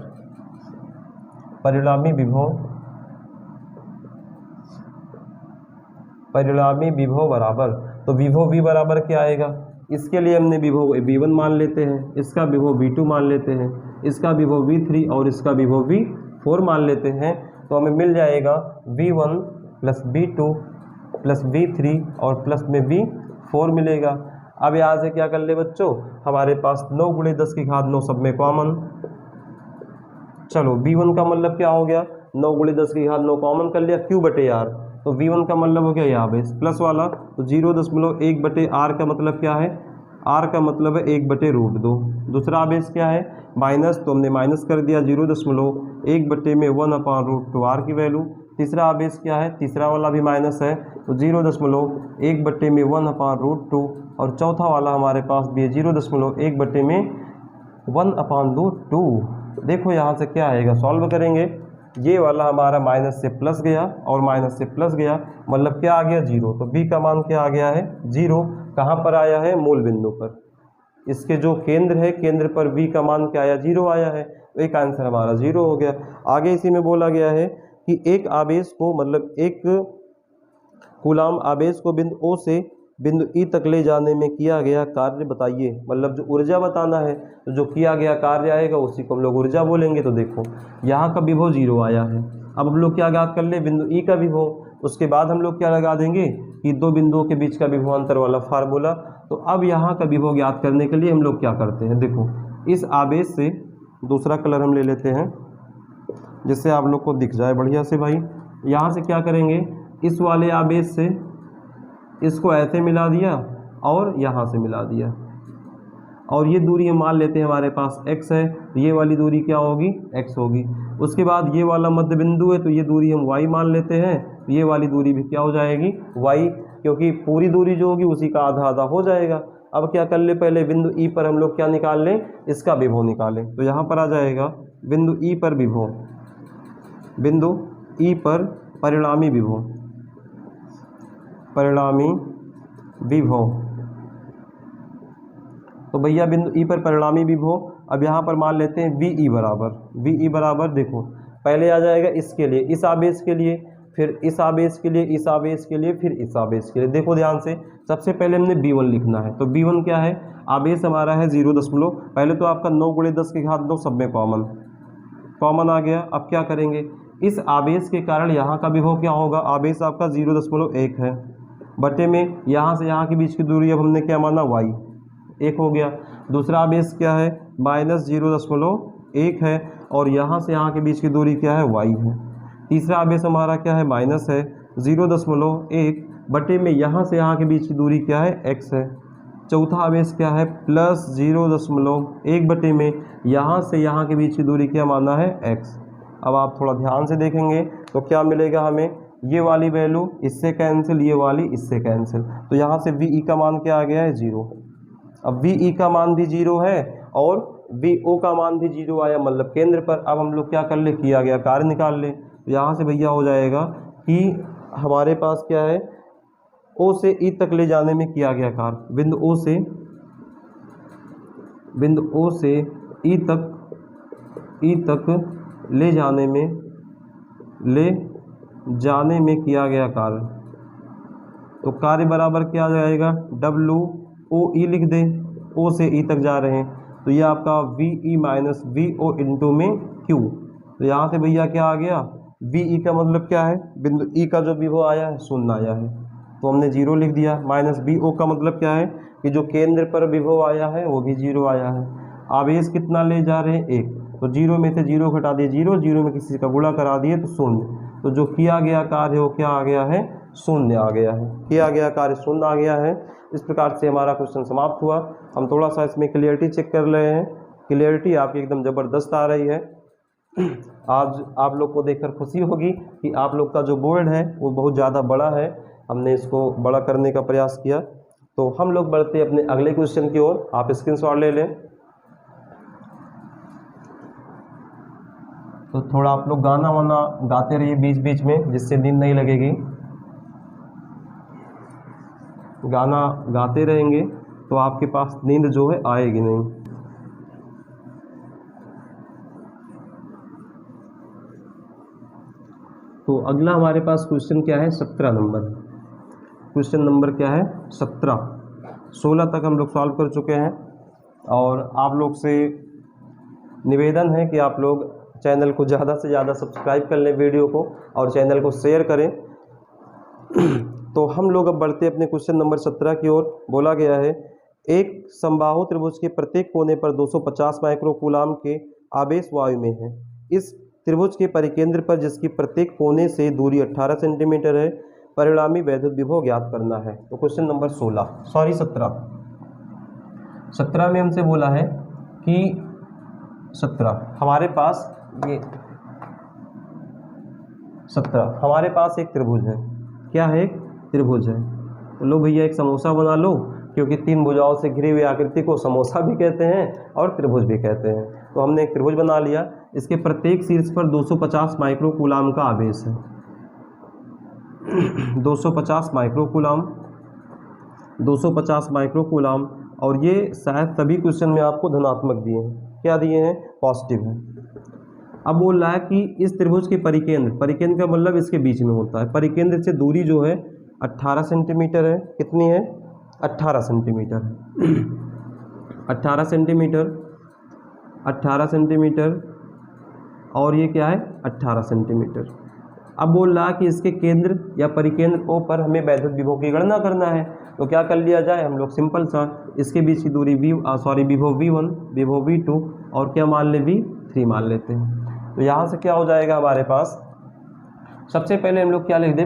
तो विभव V बराबर क्या आएगा, इसके लिए हमने विभव V1 मान लेते हैं, इसका विभव V2 मान लेते हैं, इसका विभव V3 और इसका विभव V4 मान लेते हैं। तो हमें मिल जाएगा V1 + V2 + V3 और प्लस में V4 मिलेगा। अब यहाँ से क्या कर ले बच्चों, हमारे पास 9 × 10 की घात 9 सब में कॉमन। चलो v1 का मतलब क्या हो गया, 9 × 10 की घात 9 कॉमन कर लिया, q/r, तो v1 का मतलब हो गया यहाँ बेस प्लस वाला, तो 0.1/r का मतलब क्या है, r का मतलब है 1/√2। दूसरा आवेश क्या है माइनस, तो हमने माइनस कर दिया 0.1 में 1/√2r की वैल्यू। तीसरा आवेश क्या है, तीसरा वाला भी माइनस है, तो 0.1 में 1/√2, और चौथा वाला हमारे पास भी है 0.1 में 1/√2। देखो यहाँ से क्या आएगा, सॉल्व करेंगे, ये वाला हमारा माइनस से प्लस गया और माइनस से प्लस गया, मतलब क्या आ गया 0। तो b का मान क्या आ गया है 0। कहाँ पर आया है, मूल बिंदु पर, इसके जो केंद्र है केंद्र पर v का मान क्या आया 0 आया है, तो एक आंसर हमारा 0 हो गया। आगे इसी में बोला गया है कि एक आवेश को, मतलब एक कूलाम आवेश को बिंदु O से बिंदु E तक ले जाने में किया गया कार्य बताइए, मतलब जो ऊर्जा बताना है, तो जो किया गया कार्य आएगा उसी को हम लोग ऊर्जा बोलेंगे। तो देखो यहाँ का विभव 0 आया है, अब हम लोग क्या ज्ञात कर ले, बिंदु E का विभव, उसके बाद हम लोग क्या लगा देंगे कि दो बिंदुओं के बीच का विभवांतर वाला फार्मूला। तो अब यहाँ का विभव ज्ञात करने के लिए हम लोग क्या करते हैं, देखो इस आवेश से, दूसरा कलर हम ले लेते हैं जिससे आप लोग को दिख जाए बढ़िया से भाई। यहाँ से क्या करेंगे, इस वाले आवेश से इसको ऐसे मिला दिया और यहाँ से मिला दिया, और ये दूरी हम मान लेते हैं हमारे पास x है, तो ये वाली दूरी क्या होगी x होगी। उसके बाद ये वाला मध्य बिंदु है, तो ये दूरी हम y मान लेते हैं, तो ये वाली दूरी भी क्या हो जाएगी y, क्योंकि पूरी दूरी जो होगी उसी का आधा आधा हो जाएगा। अब क्या कर ले, पहले बिंदु E पर हम लोग क्या निकाल लें, इसका विभव निकालें। तो यहाँ पर आ जाएगा बिंदु E पर विभव, बिंदु E पर परिणामी विभव, परिणामी विभव। तो भैया बिंदु E पर परिणामी विभव, अब यहाँ पर मान लेते हैं VE बराबर, VE बराबर देखो पहले आ जाएगा इसके लिए, इस आवेश के लिए, फिर इस आवेश के लिए, इस आवेश के लिए, फिर इस आवेश के लिए। देखो ध्यान से, सबसे पहले हमने B1 लिखना है, तो B1 क्या है, आवेश हमारा है 0 दशमलव, पहले तो आपका 9 × 10 की घात 2 सब में कॉमन आ गया। अब क्या करेंगे, इस आवेश के कारण यहाँ का विभव क्या होगा, आवेश आपका 0.1 है, बटे में यहाँ से यहाँ के बीच की दूरी अब हमने क्या माना y, 1 हो गया। दूसरा आवेश क्या है -0.1 है, और यहाँ से यहाँ के बीच की दूरी क्या है y है। तीसरा आवेश हमारा क्या है माइनस है 0.1 बटे में यहाँ से यहाँ के बीच की दूरी क्या है x है। चौथा आवेश क्या है +0.1 बटे में यहाँ से यहाँ के बीच की दूरी क्या माना है x। अब आप थोड़ा ध्यान से देखेंगे तो क्या मिलेगा हमें, ये वाली वैल्यू इससे कैंसिल, ये वाली इससे कैंसिल, तो यहाँ से VE का मान क्या आ गया है 0। अब VE का मान भी 0 है और VO का मान भी 0 आया, मतलब केंद्र पर। अब हम लोग क्या कर ले, किया गया कार्य निकाल ले। तो यहाँ से भैया हो जाएगा कि हमारे पास क्या है, O से E तक ले जाने में किया गया कार्य, बिंदु O से E तक ले जाने में किया गया कार्य। तो कार्य बराबर क्या आ जाएगा, WOE लिख दे, O से E तक जा रहे हैं, तो ये आपका VE माइनस VO इंटू में Q। तो यहाँ से भैया क्या आ गया, VE का मतलब क्या है, बिंदु E का जो विभव आया है 0 आया है, तो हमने 0 लिख दिया। माइनस VO का मतलब क्या है कि जो केंद्र पर विभव आया है वो भी 0 आया है। आवेश कितना ले जा रहे हैं 1, तो 0 में से 0 घटा दिए 0, 0 में किसी का गुणा करा दिए तो 0। तो जो किया गया कार्य वो क्या आ गया है, 0 आ गया है, किया गया कार्य 0 आ गया है। इस प्रकार से हमारा क्वेश्चन समाप्त हुआ। हम थोड़ा सा इसमें क्लियरिटी चेक कर रहे हैं, क्लियरिटी आपकी एकदम ज़बरदस्त आ रही है। आज आप लोग को देखकर खुशी होगी कि आप लोग का जो बोर्ड है वो बहुत ज़्यादा बड़ा है, हमने इसको बड़ा करने का प्रयास किया। तो हम लोग बढ़ते अपने अगले क्वेश्चन की ओर, आप स्क्रीनशॉट ले लें। तो थोड़ा आप लोग गाना वाना गाते रहिए बीच बीच में, जिससे नींद नहीं लगेगी। गाना गाते रहेंगे तो आपके पास नींद जो है आएगी नहीं। तो अगला हमारे पास क्वेश्चन क्या है, 17 नंबर। क्वेश्चन नंबर क्या है 17। 16 तक हम लोग सॉल्व कर चुके हैं, और आप लोग से निवेदन है कि आप लोग चैनल को ज़्यादा से ज़्यादा सब्सक्राइब कर लें वीडियो को, और चैनल को शेयर करें। तो हम लोग अब बढ़ते अपने क्वेश्चन नंबर 17 की ओर। बोला गया है एक समबाहु त्रिभुज के प्रत्येक कोने पर 250 माइक्रोकूलाम के आवेश वायु में है। इस त्रिभुज के परिकेंद्र पर, जिसकी प्रत्येक कोने से दूरी 18 सेंटीमीटर है, परिणामी वैद्युत विभव ज्ञात करना है। तो क्वेश्चन नंबर 17 में हमसे बोला है कि 17 हमारे पास ये 17 हमारे पास एक त्रिभुज है। क्या है? एक त्रिभुज है। तो लो भैया एक समोसा बना लो, क्योंकि 3 भुजाओं से घिरी हुई आकृति को समोसा भी कहते हैं और त्रिभुज भी कहते हैं। तो हमने एक त्रिभुज बना लिया। इसके प्रत्येक शीर्ष पर 250 माइक्रोकूलाम का आवेश है। 250 माइक्रोकूलाम, और ये शायद सभी क्वेश्चन में आपको धनात्मक दिए हैं। क्या दिए हैं? पॉजिटिव है। अब बोल रहा है कि इस त्रिभुज के परिकेंद्र का मतलब इसके बीच में होता है। परिकेंद्र से दूरी जो है 18 सेंटीमीटर है। कितनी है? 18 सेंटीमीटर है। 18 सेंटीमीटर और ये क्या है? 18 सेंटीमीटर। अब बोल रहा है कि इसके केंद्र या परिकेंद्र O पर हमें वैद्युत विभव की गणना करना है। तो क्या कर लिया जाए हम लोग? सिंपल सा, इसके बीच की दूरी विभव V1, विभव V2 और क्या मान ले? V3 मान लेते हैं। तो यहाँ से क्या हो जाएगा हमारे पास? सबसे पहले हम लोग क्या लिख दे?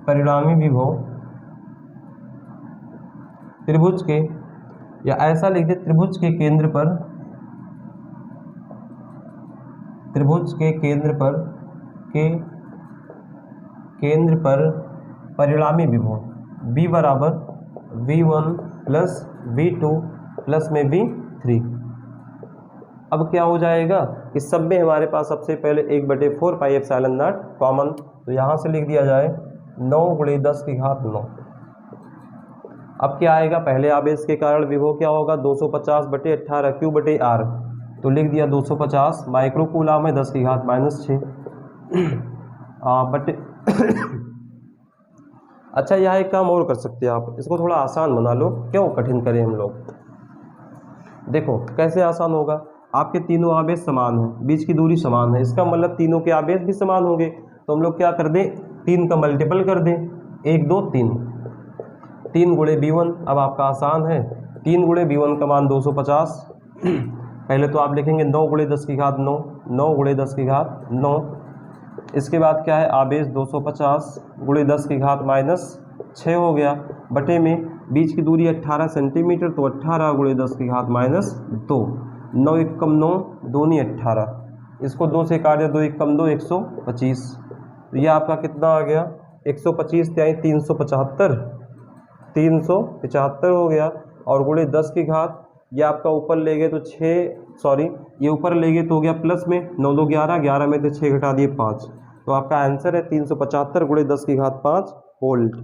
परिणामी विभव त्रिभुज के, या ऐसा लिख दे त्रिभुज के केंद्र पर परिणामी विभव V बराबर V1 प्लस V2 प्लस में V3। अब क्या हो जाएगा? इस सब में हमारे पास सबसे पहले 1/4 पाई एप्सिलॉन नॉट कॉमन, तो यहाँ से लिख दिया जाए 9 × 10⁹। अब क्या आएगा? पहले आवेश के कारण विभव क्या होगा? 250/18 Q/R, तो लिख दिया 250 माइक्रोकूलाम है 10⁻⁻6 बटे। अच्छा, यहाँ एक काम और कर सकते हैं आप, इसको थोड़ा आसान बना लो। क्यों कठिन करें हम लोग? देखो कैसे आसान होगा। आपके तीनों आवेश समान हैं, बीच की दूरी समान है, इसका मतलब तीनों के आवेश भी समान होंगे। तो हम लोग क्या कर दें? 3 का मल्टीपल कर दें। 1 2 3 3 × V1। अब आपका आसान है, 3 × V1 का मान 250। पहले तो आप लिखेंगे 9 × 10⁹9, 9 × 10⁹9। इसके बाद क्या है? आवेश 250 × 10⁻⁻6 हो गया, बटे में बीच की दूरी 18 सेंटीमीटर, तो 18 × 10⁻²। 9 × 1 = 9, 2 × 18। इसको 2 से काट दिया, 2 × 1 = 2, 125। तो ये आपका कितना आ गया? 125 यानी 375 हो गया। और × 10⁻, ये आपका ऊपर ले गए तो 6, ये ऊपर ले गए तो हो गया प्लस में 9 2 11, 11 में से 6 घटा दिए 5। तो आपका आंसर है 375 × 10⁵5 वोल्ट।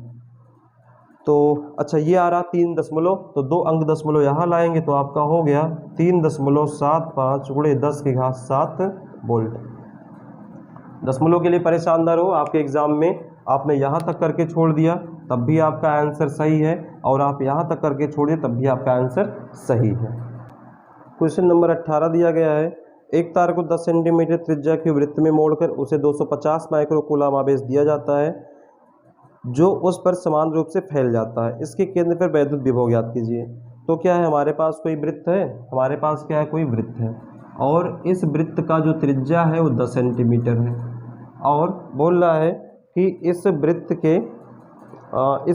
तो अच्छा, ये आ रहा 3 दशमलव, तो 2 अंक दशमलव यहाँ लाएंगे तो आपका हो गया 3.75 × 10⁻7 वोल्ट। दशमलव के लिए परेशान न रहो, आपके एग्जाम में आपने यहाँ तक करके छोड़ दिया तब भी आपका आंसर सही है, और आप यहाँ तक करके छोड़ दिए तब भी आपका आंसर सही है। क्वेश्चन नंबर 18 दिया गया है, एक तार को 10 सेंटीमीटर त्रिज्या के वृत्त में मोड़कर उसे 250 माइक्रोकूलाम आवेश दिया जाता है, जो उस पर समान रूप से फैल जाता है। इसके केंद्र पर वैद्युत विभव ज्ञात कीजिए। तो क्या है? हमारे पास कोई वृत्त है, हमारे पास क्या है? कोई वृत्त है, और इस वृत्त का जो त्रिज्या है वो 10 सेंटीमीटर है, और बोल रहा है कि इस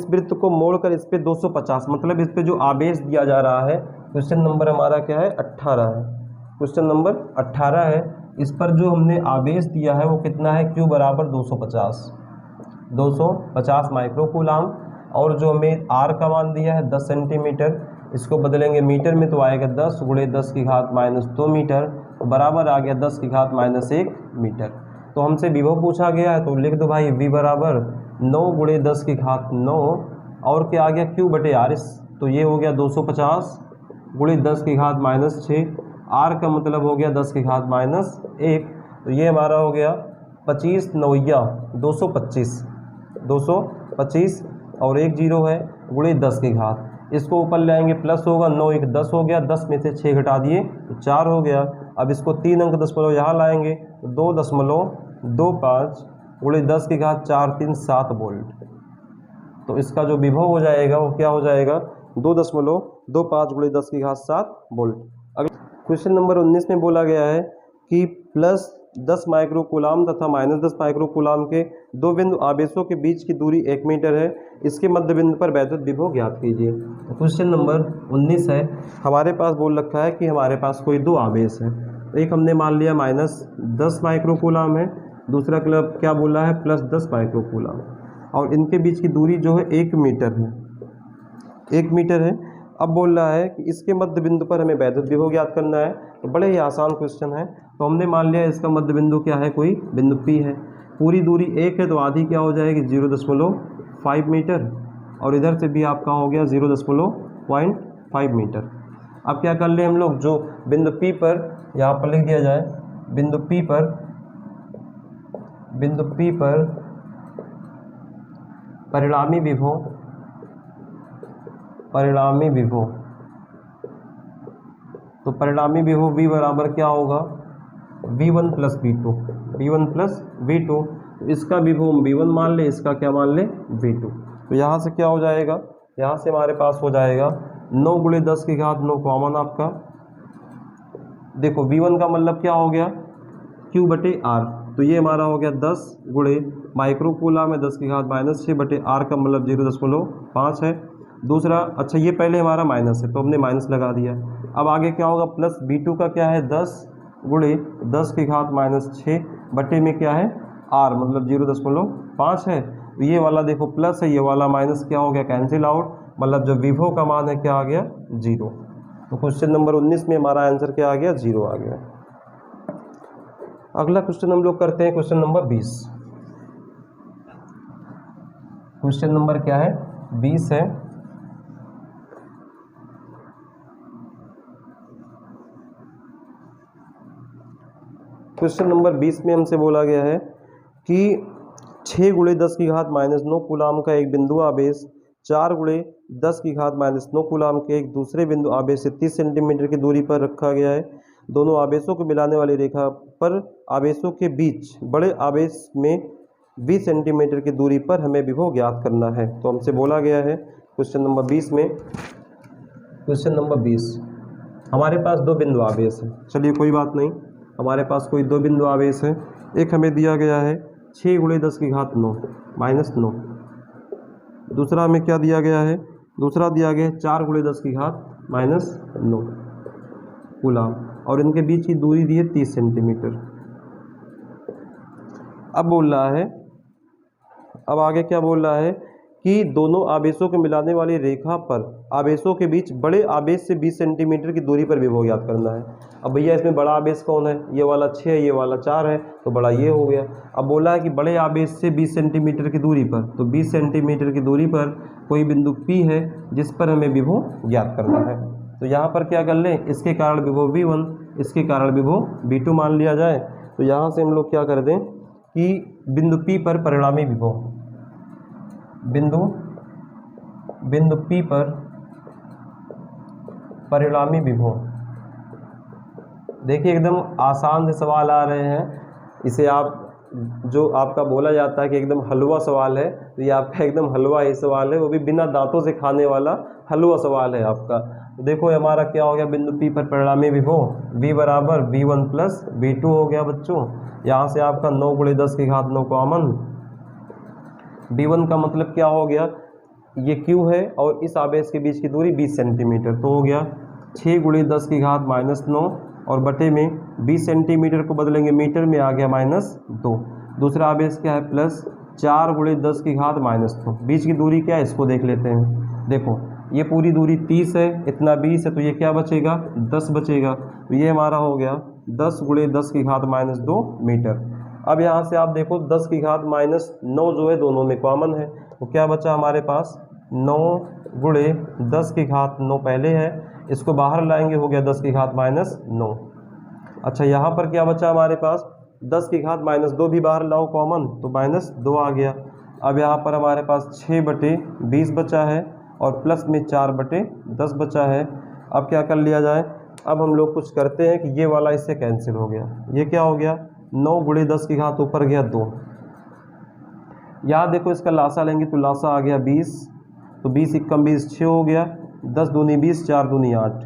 वृत्त को मोड़कर इस पे 250, मतलब इस पे जो आवेश दिया जा रहा है। क्वेश्चन नंबर हमारा क्या है? 18 है। क्वेश्चन नंबर 18 है। इस पर जो हमने आवेश दिया है वो कितना है? Q बराबर 250 माइक्रोकूलाम, और जो हमें R का मान दिया है 10 सेंटीमीटर, इसको बदलेंगे मीटर में तो आएगा 10 × 10⁻² मीटर, तो बराबर आ गया 10⁻1 मीटर। तो हमसे विभव पूछा गया है, तो लिख दो भाई V बराबर 9 × 10⁹9, और क्या आ गया? Q/R, तो ये हो गया 250 × 10⁻6। R का मतलब हो गया 10⁻1, तो ये हमारा हो गया 25 9 225 और 1 0 है × 10⁻। इसको ऊपर ले आएंगे प्लस होगा, 9 1 10 हो गया, 10 में से 6 घटा दिए तो 4 हो गया। अब इसको 3 अंक दशमलव यहाँ लाएंगे तो 2.25 × 10⁻4 3 7 वोल्ट। तो इसका जो विभव हो जाएगा वो क्या हो जाएगा 2.25 × 10⁻7 वोल्ट। अगला क्वेश्चन नंबर 19 में बोला गया है कि +10 माइक्रो कूलाम तथा -10 माइक्रो कूलाम के दो बिंदु आवेशों के बीच की दूरी 1 मीटर है, इसके मध्य बिंदु पर वैद्युत विभव ज्ञात कीजिए। तो क्वेश्चन नंबर 19 है, हमारे पास बोल रखा है कि हमारे पास कोई दो आवेश है। एक हमने मान लिया -10 माइक्रो कूलाम है, दूसरा क्लब क्या बोला है +10 माइक्रो कूलाम, और इनके बीच की दूरी जो है 1 मीटर है, 1 मीटर है। अब बोल रहा है कि इसके मध्य बिंदु पर हमें वैद्युत विभव ज्ञात करना है। तो बड़े ही आसान क्वेश्चन है। तो हमने मान लिया इसका मध्य बिंदु क्या है, कोई बिंदु P है, पूरी दूरी 1 है तो आधी क्या हो जाएगी 0.5 मीटर, और इधर से भी आपका हो गया 0.5 मीटर। अब क्या कर ले हम लोग, जो बिंदु P पर यहाँ पर लिख दिया जाए, बिंदु P पर परिणामी विभव, तो परिणामी विभव V बराबर क्या होगा V1 + V2, तो इसका विभव हम V1 मान ले, इसका क्या मान ले V2। तो यहाँ से क्या हो जाएगा, यहाँ से हमारे पास हो जाएगा 9 × 10⁻9 कॉमन आपका। देखो V1 का मतलब क्या हो गया Q/R, तो ये हमारा हो गया 10 × माइक्रो कूलाम में 10⁻⁻6/R का मतलब 0.5 है। दूसरा, अच्छा ये पहले हमारा माइनस है तो हमने माइनस लगा दिया। अब आगे क्या होगा प्लस V2 का क्या है 10 × 10⁻6 में क्या है R, मतलब 0.5 है। तो ये वाला देखो प्लस है, ये वाला माइनस क्या हो गया कैंसिल आउट, मतलब जो विभव का मान है क्या आ गया 0। तो क्वेश्चन नंबर 19 में हमारा आंसर क्या आ गया 0 आ गया। अगला क्वेश्चन हम लोग करते हैं क्वेश्चन नंबर 20। क्वेश्चन नंबर क्या है 20 है। क्वेश्चन नंबर 20 में हमसे बोला गया है कि 6 × 10⁻9 कूलाम का एक बिंदु आवेश 4 × 10⁻9 कूलाम के एक दूसरे बिंदु आवेश से 30 सेंटीमीटर की दूरी पर रखा गया है। दोनों आवेशों को मिलाने वाली रेखा पर आवेशों के बीच बड़े आवेश में 20 सेंटीमीटर की दूरी पर हमें विभव ज्ञात करना है। तो हमसे बोला गया है क्वेश्चन नंबर 20 में, क्वेश्चन नंबर 20 हमारे पास दो बिंदु आवेश है। चलिए कोई बात नहीं, हमारे पास कोई दो बिंदु आवेश है। एक हमें दिया गया है 6 × 10⁻9 -9, दूसरा हमें क्या दिया गया है, दूसरा दिया गया है 4 × 10⁻9 कूलाम, और इनके बीच की दूरी दी है 30 सेंटीमीटर। अब बोल रहा है, अब आगे क्या बोल रहा है कि दोनों आवेशों को मिलाने वाली रेखा पर आवेशों के बीच बड़े आवेश से 20 सेंटीमीटर की दूरी पर विभव ज्ञात करना है। अब भैया इसमें बड़ा आवेश कौन है, ये वाला 6 है, ये वाला 4 है, तो बड़ा ये हो गया। अब बोला है कि बड़े आवेश से 20 सेंटीमीटर की दूरी पर, तो 20 सेंटीमीटर की दूरी पर कोई बिंदु P है जिस पर हमें विभव ज्ञात करना है। तो यहाँ पर क्या कर लें, इसके कारण विभव V1, इसके कारण विभव V2 मान लिया जाए। तो यहाँ से हम लोग क्या कर दें कि बिंदु P पर परिणामी विभव, बिंदु P पर परिणामी विभव, देखिए एकदम आसान से सवाल आ रहे हैं। इसे आप, जो आपका बोला जाता है कि एकदम हलवा सवाल है, तो ये आपका एकदम हलवा ही सवाल है, वो भी बिना दांतों से खाने वाला हलवा सवाल है आपका। तो देखो हमारा क्या हो गया, बिंदु P पर परिणामी विभव V बराबर V1 + V2 हो गया बच्चों। यहाँ से आपका 9 × 10⁻9 कॉमन, V1 का मतलब क्या हो गया, ये Q है और इस आवेश के बीच की दूरी 20 सेंटीमीटर, तो हो गया 6 × 10⁻9 और बटे में 20 सेंटीमीटर को बदलेंगे मीटर में, आ गया -2। दूसरा आवेश क्या है प्लस 4 × 10⁻9, बीच की दूरी क्या है इसको देख लेते हैं। देखो ये पूरी दूरी 30 है, इतना 20 है, तो ये क्या बचेगा 10 बचेगा। तो ये हमारा हो गया 10 × 10⁻2 मीटर। अब यहाँ से आप देखो 10⁻9 जो है दोनों में कॉमन है, तो क्या बचा हमारे पास 9 × 10⁻9 पहले है, इसको बाहर लाएंगे हो गया 10⁻9। अच्छा यहाँ पर क्या बचा हमारे पास 10⁻2 भी बाहर लाओ कॉमन, तो -2 आ गया। अब यहाँ पर हमारे पास 6/20 बचा है और प्लस में 4/10 बचा है। अब क्या कर लिया जाए, अब हम लोग कुछ करते हैं कि ये वाला इससे कैंसिल हो गया, ये क्या हो गया 9 × 10 ऊपर गया 2, यहाँ देखो इसका लासा लेंगे तो लासा आ गया 20, तो 20 एकम 20 6 हो गया, 10 दूनी 20 4 दूनी 8,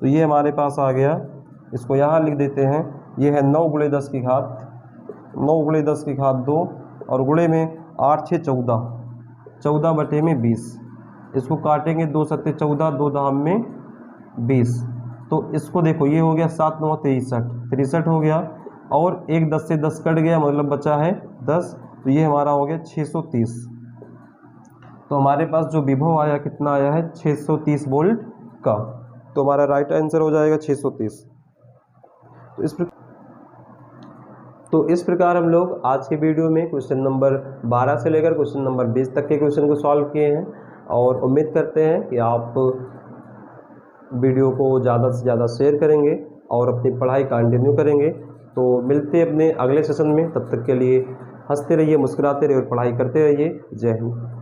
तो ये हमारे पास आ गया। इसको यहाँ लिख देते हैं, ये है 9 गुणे 10 की घात 9 गुणे 10 की घात 2 और गुणे में 8 6 14, 14 बटे में 20। इसको काटेंगे 2 सत्ते 14, 2 धाम में 20, तो इसको देखो ये हो गया 7 9 63, 63 हो गया और एक 10 से 10 कट गया, मतलब बचा है 10, तो ये हमारा हो गया 630। तो हमारे पास जो विभव आया कितना आया है 630 वोल्ट का, तो हमारा राइट आंसर हो जाएगा 630। तो इस प्रकार हम लोग आज के वीडियो में क्वेश्चन नंबर 12 से लेकर क्वेश्चन नंबर 20 तक के क्वेश्चन को सॉल्व किए हैं और उम्मीद करते हैं कि आप वीडियो को ज़्यादा से ज़्यादा शेयर करेंगे और अपनी पढ़ाई कंटिन्यू करेंगे। तो मिलते हैं अपने अगले सेशन में, तब तक के लिए हंसते रहिए, मुस्कुराते रहिए और पढ़ाई करते रहिए। जय हिंद।